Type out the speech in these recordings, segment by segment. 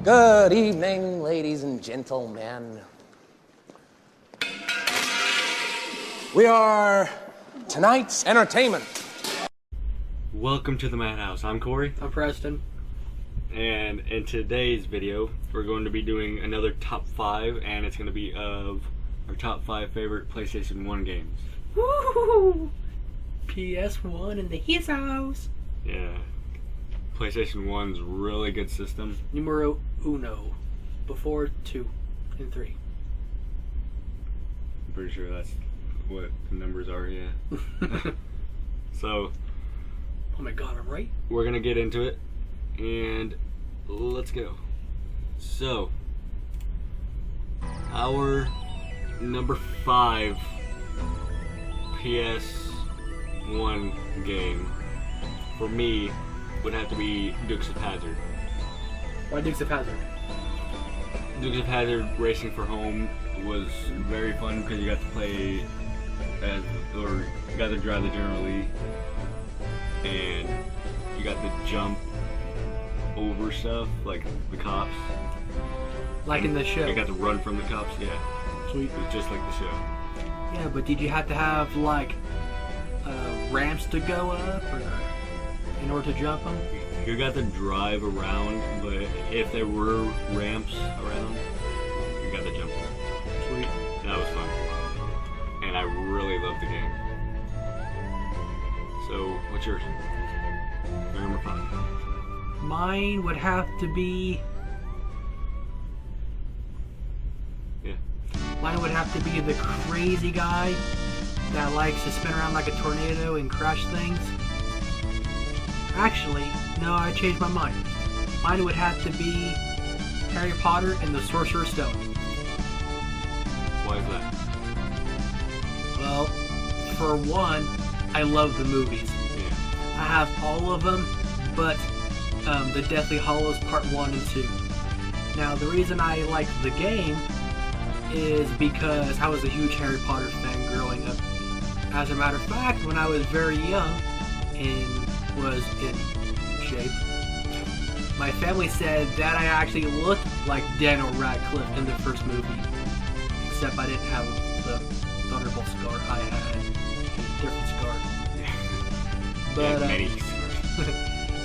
Good evening, ladies and gentlemen. We are tonight's entertainment. Welcome to the Madhouse. I'm Corey. I'm Preston. And in today's video, we're going to be doing another top 5, and it's going to be of our top 5 favorite PlayStation 1 games. Woo! PS1 in the his house. Yeah. PlayStation 1's really good system. Numero uno. Before 2 and 3. I'm pretty sure that's what the numbers are, yeah. So, oh my god, I'm right. we're going to get into it, and let's go. So, our number 5 PS1 game for me would have to be Dukes of Hazzard. Why Dukes of Hazzard? Dukes of Hazzard Racing for Home was very fun because you got to play as, or you got to drive the General Lee, and you got to jump over stuff like the cops. Like in the show. You got to run from the cops, yeah. Sweet. It was just like the show. Yeah, but did you have to have like ramps to go up or in order to jump them? You got to drive around, but if there were ramps around, you got to jump them. Sweet. That was fun. And I really loved the game. So, what's yours? Your number 5. Mine would have to be. Yeah. Mine would have to be the crazy guy that likes to spin around like a tornado and crash things. Actually, no, I changed my mind. Mine would have to be Harry Potter and the Sorcerer's Stone. Why is that? Well, for one, I love the movies. Yeah. I have all of them, but the Deathly Hallows Part 1 and 2. Now, the reason I like the game is because I was a huge Harry Potter fan growing up. As a matter of fact, when I was very young and was in shape, my family said that I actually looked like Daniel Radcliffe in the first movie, except I didn't have the Thunderbolt scar. I had a different scar. But, many scars.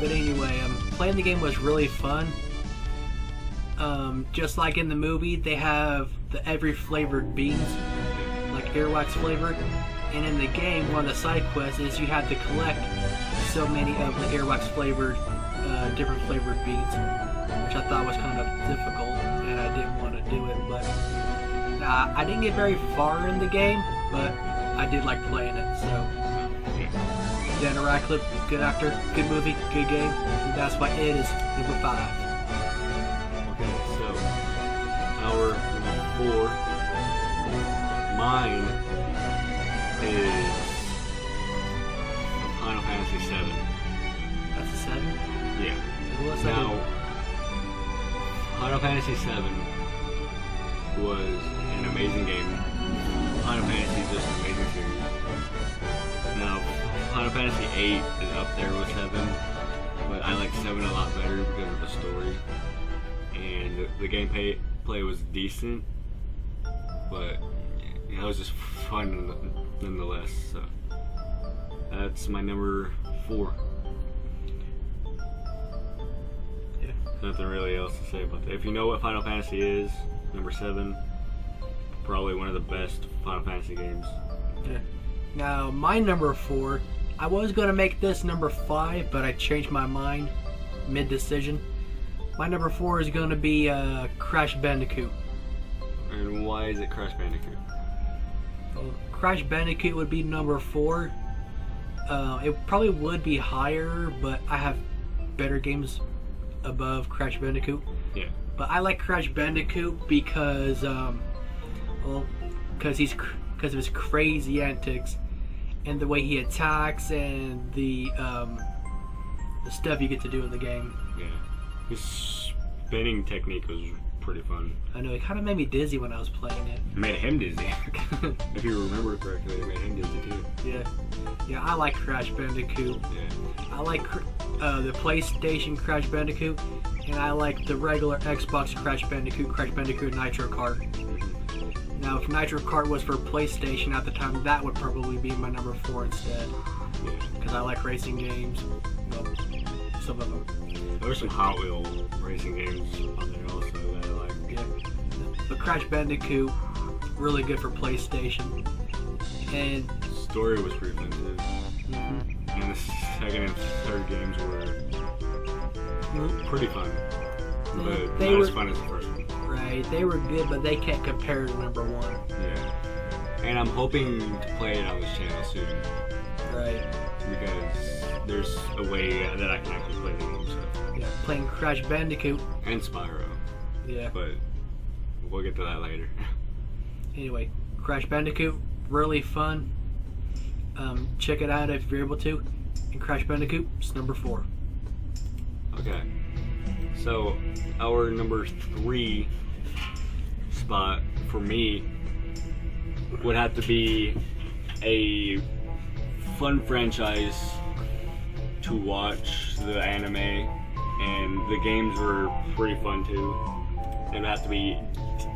But anyway, playing the game was really fun. Just like in the movie, they have the every flavored beans, like earwax flavored. And in the game, one of the side quests is you have to collect so many of the earwax flavored, different flavored beans, which I thought was kind of difficult, and I didn't want to do it. But I didn't get very far in the game, but I did like playing it. So, Daniel Radcliffe, good actor, good movie, good game. And that's why it is number 5. Okay, so our number 4, mine is Final Fantasy VII. That's a 7? Yeah. What's Now, Final Fantasy VII was an amazing game. Final Fantasy is just an amazing series. Now, Final Fantasy VIII is up there with 7, but I like 7 a lot better because of the story. And the gameplay was decent, but it was just fun nonetheless. So that's my number 4. Yeah. Nothing really else to say about that. If you know what Final Fantasy is, number 7, probably one of the best Final Fantasy games. Yeah. Now, my number 4, I was going to make this number 5, but I changed my mind mid-decision. My number 4 is going to be Crash Bandicoot. And why is it Crash Bandicoot? Well, Crash Bandicoot would be number 4. It probably would be higher, but I have better games above Crash Bandicoot. Yeah. But I like Crash Bandicoot because, because of his crazy antics and the way he attacks and the stuff you get to do in the game. Yeah. His spinning technique was pretty fun. I know, it kind of made me dizzy when I was playing it. It made him dizzy. If you remember correctly, it made him dizzy too. Yeah, I like Crash Bandicoot. Yeah. I like the PlayStation Crash Bandicoot, and I like the regular Xbox Crash Bandicoot Nitro Kart. Now, if Nitro Kart was for PlayStation at the time, that would probably be my number 4 instead. Yeah. Because I like racing games. Well, some of them. There's some Hot Wheel racing games on there also that I like. Yeah. But Crash Bandicoot, really good for PlayStation. And Story was pretty fun too. And the second and third games were pretty fun. But they not were as fun as the first one. Right, they were good, but they can't compare to number 1. Yeah. And I'm hoping to play it on this channel soon. Right. Because there's a way that I can actually play the game. So. Yeah, playing Crash Bandicoot. And Spyro. Yeah. But we'll get to that later. Anyway, Crash Bandicoot, really fun. Check it out if you're able to. And Crash Bandicoot is number 4. Okay. So, our number 3 spot for me would have to be a fun franchise to watch the anime, and the games were pretty fun too. It would have to be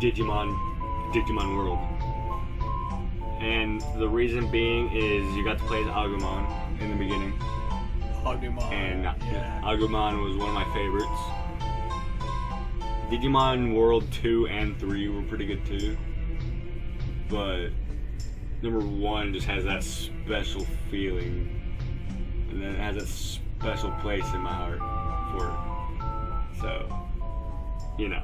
Digimon World. And the reason being is you got to play as Agumon in the beginning. Agumon. And yeah. Agumon was one of my favorites. Digimon World 2 and 3 were pretty good too. But number 1 just has that special feeling. And then it has a special place in my heart for it. So, you know.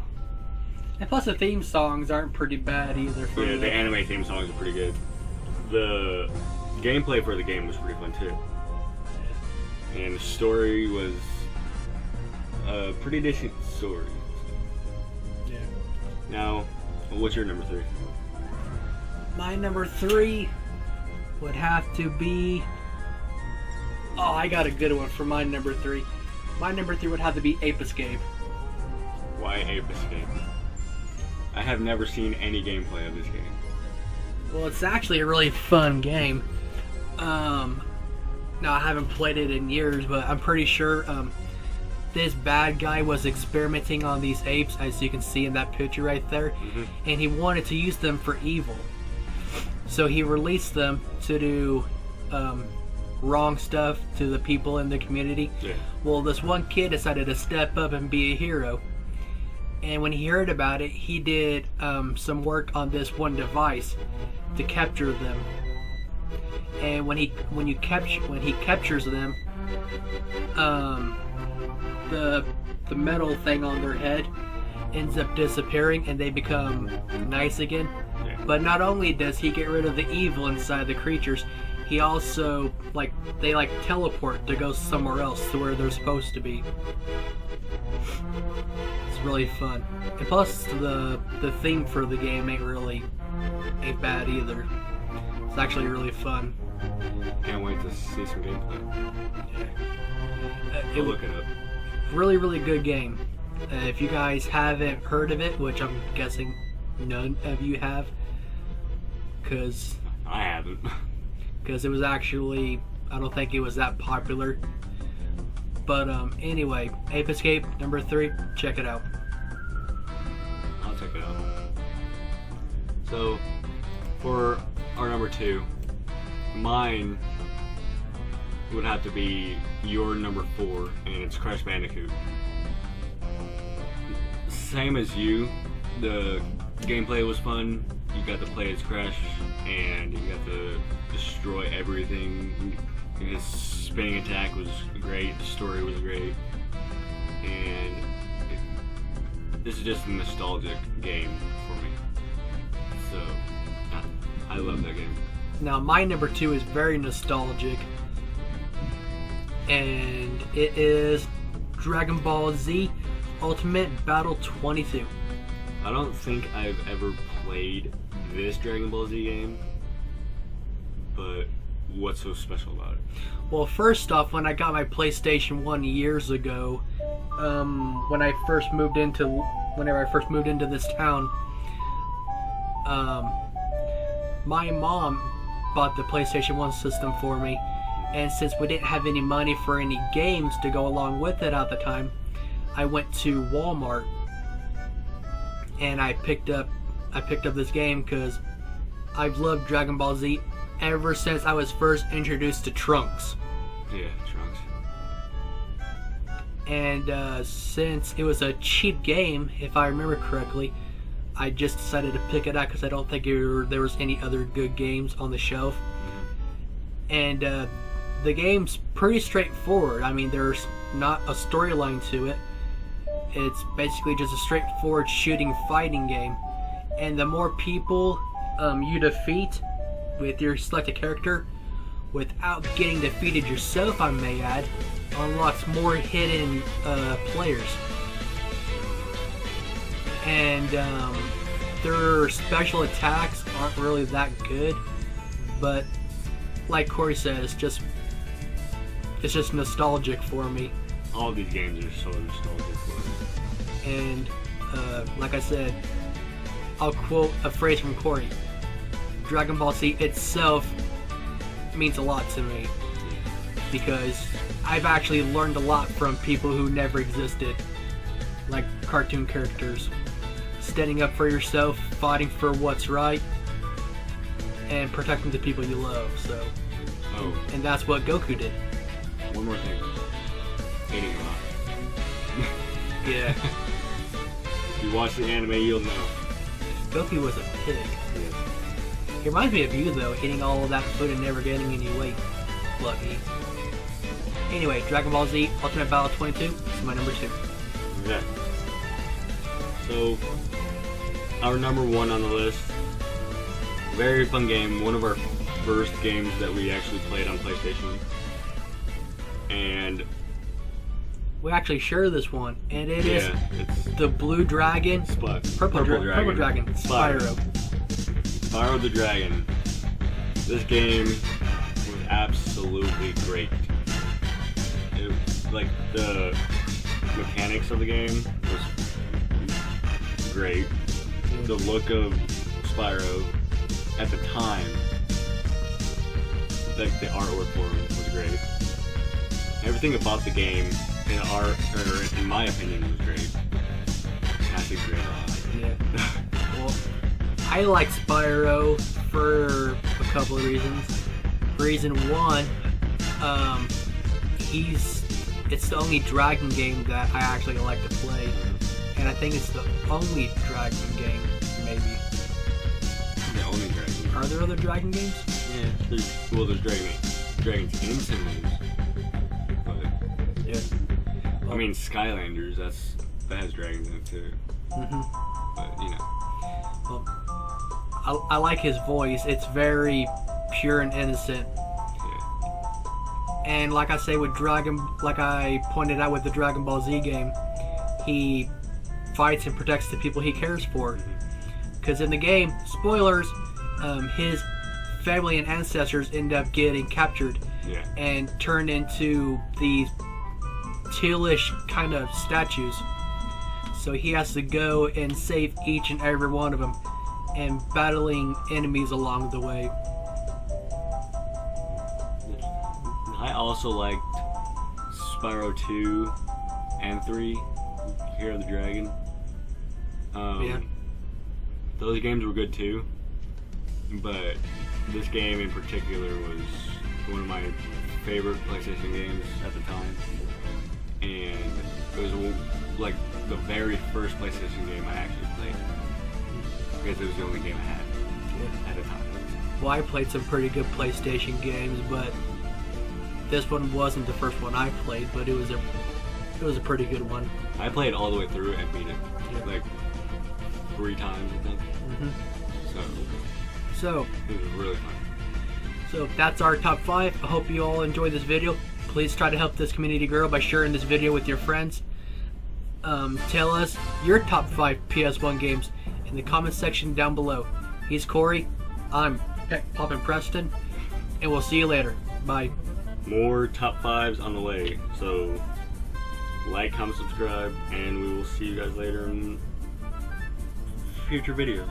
And plus the theme songs aren't pretty bad either. For Yeah, the anime theme songs are pretty good. The gameplay for the game was pretty fun too. And the story was a pretty decent story. Yeah. Now, what's your number 3? My number 3 would have to be... Oh, I got a good one for my number 3. My number 3 would have to be Ape Escape. Why Ape Escape? I have never seen any gameplay of this game. Well, it's actually a really fun game. Now, I haven't played it in years, but I'm pretty sure this bad guy was experimenting on these apes, as you can see in that picture right there, and he wanted to use them for evil. So he released them to do wrong stuff to the people in the community. Yeah. Well, this one kid decided to step up and be a hero. And when he heard about it, he did some work on this one device to capture them. And when he captures them, the metal thing on their head ends up disappearing, and they become nice again. Yeah. But not only does he get rid of the evil inside the creatures, he also they teleport to go somewhere else to where they're supposed to be. It's really fun. And plus the theme for the game ain't bad either. It's actually really fun. Can't wait to see some gameplay. Yeah. I'll look it up. Really, really good game. If you guys haven't heard of it, which I'm guessing none of you have, because I haven't. It was actually, I don't think it was that popular. But anyway, Ape Escape number 3, check it out. I'll check it out. So, for our number 2, mine would have to be your number 4, and it's Crash Bandicoot. Same as you, the gameplay was fun. You got to play as Crash, and you got to destroy everything. His spinning attack was great, the story was great, and this is just a nostalgic game for me. So, I love that game. Now, my number 2 is very nostalgic, and it is Dragon Ball Z Ultimate Battle 22. I don't think I've ever played this Dragon Ball Z game, but what's so special about it? Well, first off, when I got my PlayStation 1 years ago, whenever I first moved into this town, my mom bought the PlayStation 1 system for me, and since we didn't have any money for any games to go along with it at the time, I went to Walmart and I picked up this game because I've loved Dragon Ball Z ever since I was first introduced to Trunks. Yeah, Trunks. And since it was a cheap game, if I remember correctly, I just decided to pick it up because I don't think there was any other good games on the shelf. And the game's pretty straightforward. I mean, there's not a storyline to it. It's basically just a straightforward shooting fighting game. And the more people you defeat with your selected character, without getting defeated yourself, I may add, unlocks more hidden players. And their special attacks aren't really that good, but like Corey said, it's just nostalgic for me. All these games are so nostalgic for me. And like I said, I'll quote a phrase from Corey. Dragon Ball Z itself means a lot to me because I've actually learned a lot from people who never existed, like cartoon characters. Standing up for yourself, fighting for what's right, and protecting the people you love. So, and that's what Goku did. One more thing. Hating a lot. Yeah. If you watch the anime, you'll know. Goku was a pig. Yeah. He reminds me of you, though, eating all of that food and never gaining any weight. Lucky. Anyway, Dragon Ball Z Ultimate Battle 22 is my number 2. Okay. So, our number 1 on the list. Very fun game. One of our first games that we actually played on PlayStation. And we actually share this one, and it is it's the Blue Dragon, Purple Dragon, Spyro. Spyro the Dragon. This game was absolutely great. Like the mechanics of the game was great. The look of Spyro at the time, like the artwork for him was great. Everything about the game, in my opinion, was great. Actually, great. Yeah. Well, I like Spyro for a couple of reasons. Reason one, it's the only Dragon game that I actually like to play, and I think it's the only Dragon game, maybe. The only Dragon. Are there other Dragon games? Yeah, there's Dragon's Insimules. Yeah. Well, I mean, Skylanders, that has dragons in it too. But, you know. Well, I like his voice. It's very pure and innocent. Yeah. And like I say like I pointed out with the Dragon Ball Z game, he fights and protects the people he cares for. Because in the game, spoilers, his family and ancestors end up getting captured and turned into these tealish kind of statues. So he has to go and save each and every one of them, and battling enemies along the way. I also liked Spyro 2 and 3, Year of the Dragon. Those games were good too, but this game in particular was one of my favorite PlayStation games at the time, and it was like the very first PlayStation game I actually played, because it was the only game I had at the time. Well, I played some pretty good PlayStation games, but this one wasn't the first one I played, but it was a pretty good one. I played all the way through and beat it, like 3 times, I think. So it was really fun. So that's our top 5. I hope you all enjoyed this video. Please try to help this community grow by sharing this video with your friends. Tell us your top 5 PS1 games in the comment section down below. He's Corey. I'm Poppin' Preston, and we'll see you later. Bye. More top 5s on the way, so like, comment, subscribe, and we will see you guys later in future videos.